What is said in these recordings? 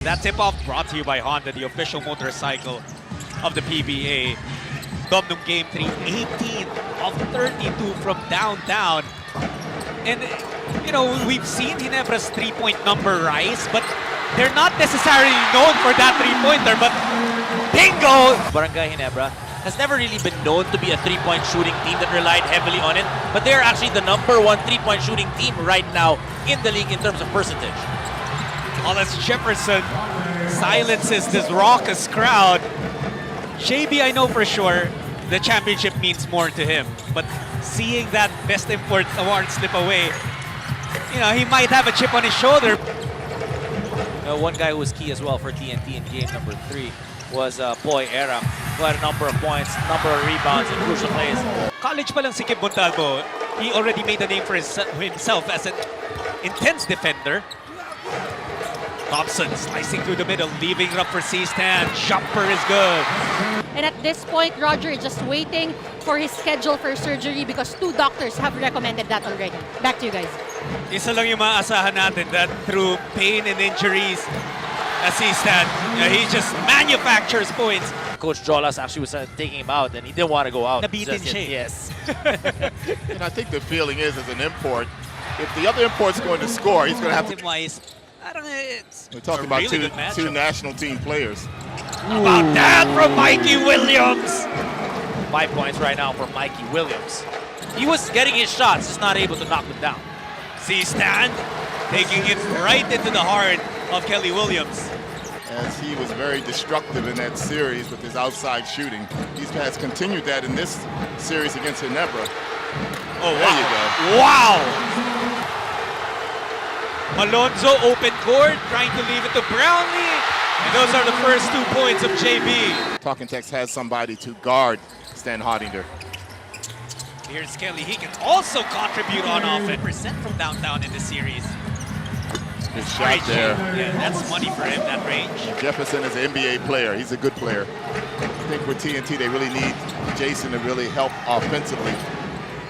That tip-off brought to you by Honda, the official motorcycle of the PBA. Dom nung Game 3, 18 of 32 from downtown. And, you know, we've seen Ginebra's three-point number rise, but they're not necessarily known for that three-pointer, but bingo! Barangay Ginebra has never really been known to be a three-point shooting team that relied heavily on it, but they're actually the #1 three-point shooting team right now in the league in terms of percentage. Wallace Jefferson silences this raucous crowd. JB, I know for sure the championship means more to him, but seeing that Best Import award slip away, you know, he might have a chip on his shoulder. One guy who was key as well for TNT in game number 3 was Boy Era, who had a number of points, number of rebounds, and crucial plays. College pa lang si Kib Montalvo, he already made a name for himself as an intense defender. Thompson slicing through the middle, leaving it up for C-Stan. Jumper is good. And at this point, Roger is just waiting for his schedule for surgery because 2 doctors have recommended that already. Back to you guys. Isa lang yung maaasahan natin that through pain and injuries, as C-Stan, he just manufactures points. Coach Jolas actually was taking him out and he didn't want to go out. Nabitin siya. Yes. And I think the feeling is, as an import, if the other import's going to score, he's going to have to... Wise, it's We're talking about two national team players. About that from Mikey Williams. 5 points right now for Mikey Williams. He was getting his shots, just not able to knock them down. C-Stan taking it right into the heart of Kelly Williams. As he was very destructive in that series with his outside shooting. He has continued that in this series against Ginebra. Oh, there you go. Wow! Alonzo open court, trying to leave it to Brownlee. And those are the first 2 points of JB. Talking Tex has somebody to guard Stan Hottinger. Here's Kelly. He can also contribute on offense. Percent from downtown in the series. Good shot there. Yeah, that's money for him, that range. Jefferson is an NBA player. He's a good player. I think with TNT, they really need Jason to really help offensively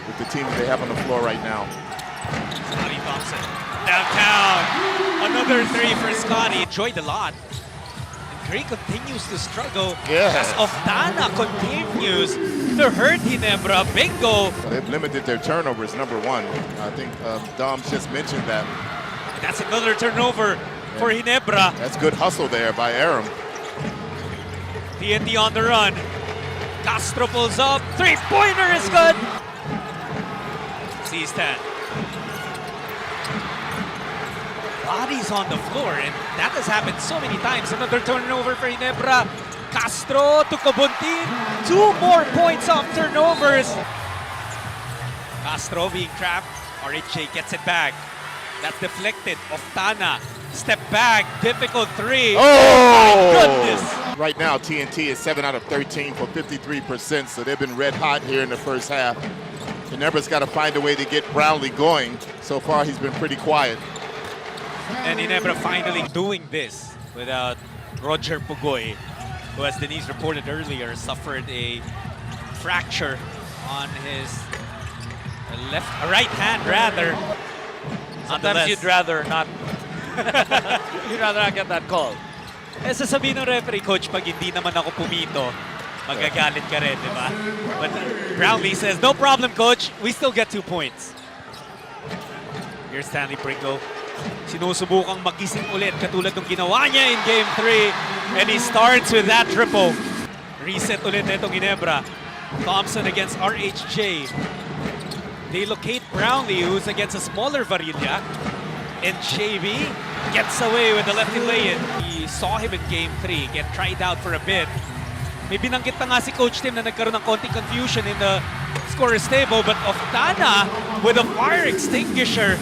with the team that they have on the floor right now. Scotty Thompson. Downtown. Another 3 for Scotty. Enjoyed a lot. And Gray continues to struggle. Yeah. As Oftana continues to hurt Ginebra. Bingo. Well, they've limited their turnovers, #1. I think Dom just mentioned that. That's another turnover for Ginebra. That's good hustle there by Aram. TNT on the run. Castro pulls up. 3-pointer is good. C-Stan. Bodies on the floor, and that has happened so many times. Another turnover for Ginebra. Castro to Cobontin. 2 more points off turnovers. Castro being trapped. RHJ gets it back. That's deflected. Oftana. Step back. Difficult 3. Oh! My goodness. Right now, TNT is 7 out of 13 for 53%, so they've been red hot here in the first half. Ginebra's got to find a way to get Brownlee going. So far, he's been pretty quiet. And Ginebra finally doing this without Roger Pugoy, who, as Denise reported earlier, suffered a fracture on his right hand, rather. Sometimes you'd rather not. You'd rather not get that call. Eh, sasabihin ng referee, coach, pag hindi naman ako pumito, magagalit ka rin, di ba? But Brownlee says, no problem, coach. We still get 2 points. Here's Stanley Pringle. Sinusubukang magising ulit katulad ng ginawa niya in Game 3. And he starts with that triple. Reset ulit itong Ginebra. Thompson against RHJ. They locate Brownlee, who's against a smaller Varilla. And JB gets away with the lefty lay-in. He saw him in Game 3, get tried out for a bit. May binanggit na nga si Coach Tim na nagkaroon ng konting confusion in the scorer's table, but Oftana with a fire extinguisher.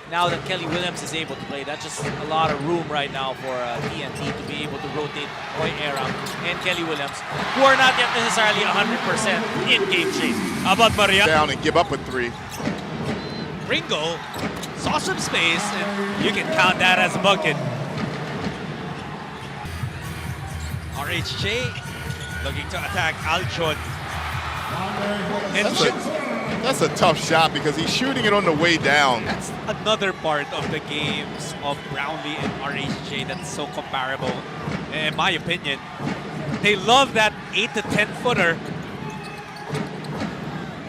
Now that Kelly Williams is able to play, that's just a lot of room right now for TNT to be able to rotate Boy Aram and Kelly Williams, who are not yet necessarily 100% in game shape. How about Maria? Down and give up a 3. Ringo saw some space, and you can count that as a bucket. RHJ looking to attack Alchon. And That's a tough shot because he's shooting it on the way down. That's another part of the games of Brownlee and RHJ that's so comparable, in my opinion. They love that 8 to 10 footer.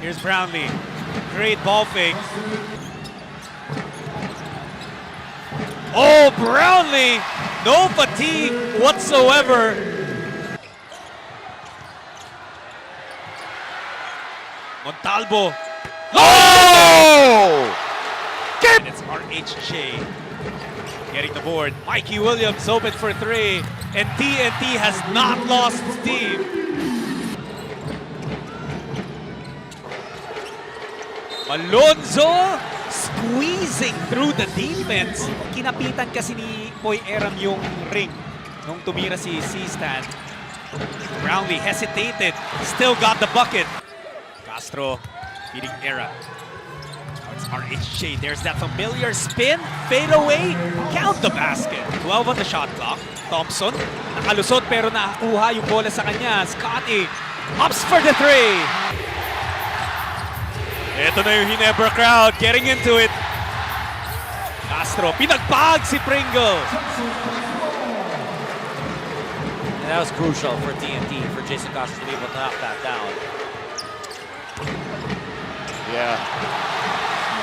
Here's Brownlee. Great ball fake. Oh, Brownlee! No fatigue whatsoever. Montalvo. Oh! And it's RHJ getting the board. Mikey Williams open for three. And TNT has not lost steam. Alonzo squeezing through the defense. Kinapitan kasi ni Boy Aram yung ring nung tumira si C-Stan. Brownlee hesitated, still got the bucket. Castro beating Era. Now it's RHJ. There's that familiar spin, fade away, count the basket. 12 on the shot clock. Thompson, nakalusot pero nakakuha yung bola sa kanya. Scotty, ups for the three. Ito na yung Ginebra crowd getting into it. Castro, pinagpag si Pringle. And that was crucial for TNT, for Jason Castro to be able to knock that down. Yeah.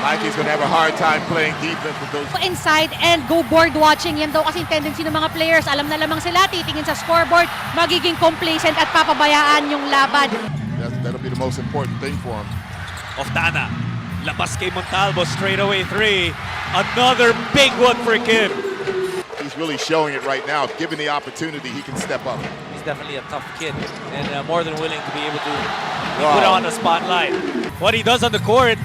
Mikey's gonna have a hard time playing defense with those. Inside and go board watching. Yan daw kasi yung tendency ng mga players. Alam na lamang sila, titingin sa scoreboard, magiging complacent at papabayaan yung laban. That'll be the most important thing for him. Oftana, labas kay Montalvo, straight away three. Another big one for Kim. He's really showing it right now. If given the opportunity, he can step up. He's definitely a tough kid and more than willing to be able to be put on the spotlight. What he does on the court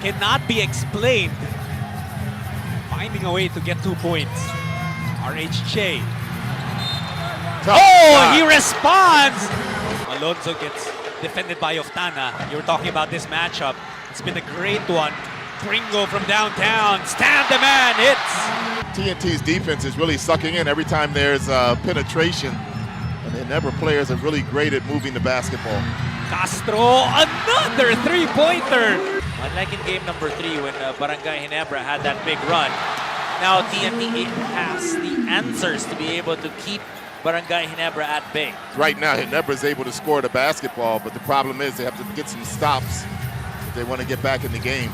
cannot be explained. Finding a way to get 2 points. RHJ. Tough Oh, shot. he responds! Alonzo gets defended by Oftana. You were talking about this matchup. It's been a great one. Pringle from downtown. Stand the man, hits! TNT's defense is really sucking in every time there's penetration. And the Ginebra players are really great at moving the basketball. Castro, another three-pointer! Unlike in game number 3 when Barangay Ginebra had that big run, now TNT has the answers to be able to keep Barangay Ginebra at bay. Right now, Ginebra is able to score the basketball, but the problem is they have to get some stops if they want to get back in the game.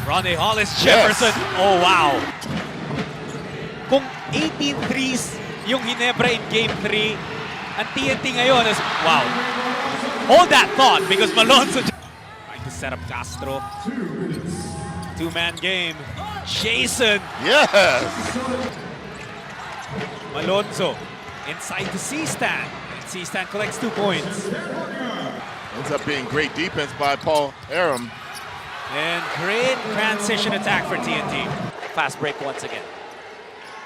Ronnie Hollis Jefferson. Yes. Oh, wow. Kung 18 threes yung Ginebra in game 3, ang TNT ngayon is, wow. Hold that thought because Malonzo trying to set up Castro. Two-man game. Jason. Yes! Malonzo inside to C-Stan. And C-Stan collects 2 points. Ends up being great defense by Paul Aram. And great transition attack for TNT. Fast break once again.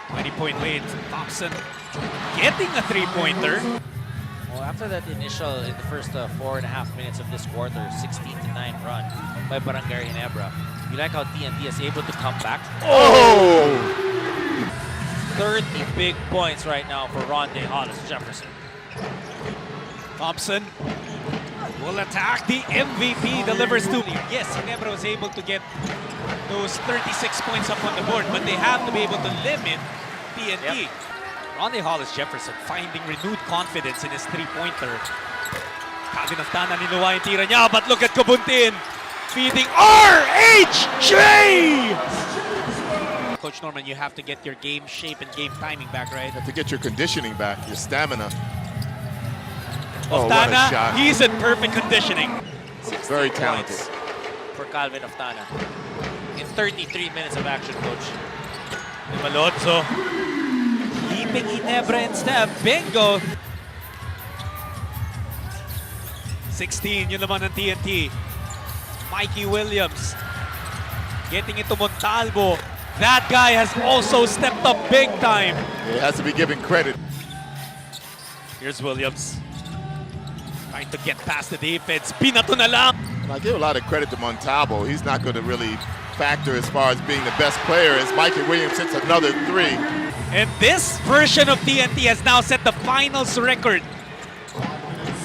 20-point lead. Thompson getting a three-pointer. Well, after that initial, in the first 4.5 minutes of this quarter, 16-9 run by Barangay Ginebra, you like how TNT is able to come back. Oh! 30 big points right now for Ronde Hollis Jefferson. Thompson will attack. The MVP delivers to. Yes, Ginebra was able to get those 36 points up on the board, but they have to be able to limit TNT. Ronde Hollis Jefferson finding renewed confidence in his three-pointer. Calvin Oftana niluwa yung tira niya, but look at Kabuntin feeding RHJ! Coach Norman, you have to get your game shape and game timing back, right? You have to get your conditioning back, your stamina. Oh, what a Oftana, shot. he's in perfect conditioning. Very talented. For Calvin Oftana in 33 minutes of action, coach. Malonzo leaping Ginebra instead. Bingo! 16, yun naman ng TNT. Mikey Williams getting into Montalvo. That guy has also stepped up big time. It has to be given credit. Here's Williams. Trying to get past the defense. Binato na lang. And I give a lot of credit to Montalvo. He's not going to really factor as far as being the best player as Mikey Williams hits another three. And this version of TNT has now set the finals record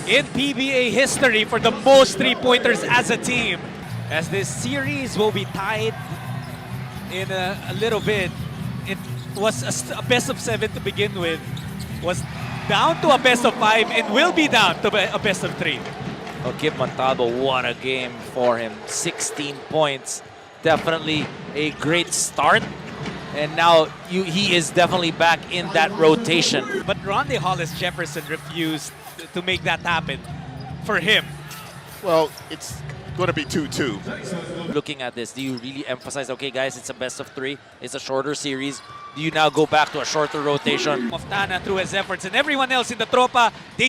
in PBA history for the most three-pointers as a team. As this series will be tied in a little bit. It was a best of 7 to begin with, was down to a best of 5, and will be down to a best of 3. Oh, Kip Montalvo, what a game for him. 16 points. Definitely a great start. And now he is definitely back in that rotation. But Ronde Hollis Jefferson refused to make that happen for him. Well, it's going to be 2-2. Looking at this, do you really emphasize, okay guys, it's a best of 3, it's a shorter series. Do you now go back to a shorter rotation? Moftana through his efforts, and everyone else in the Tropa, they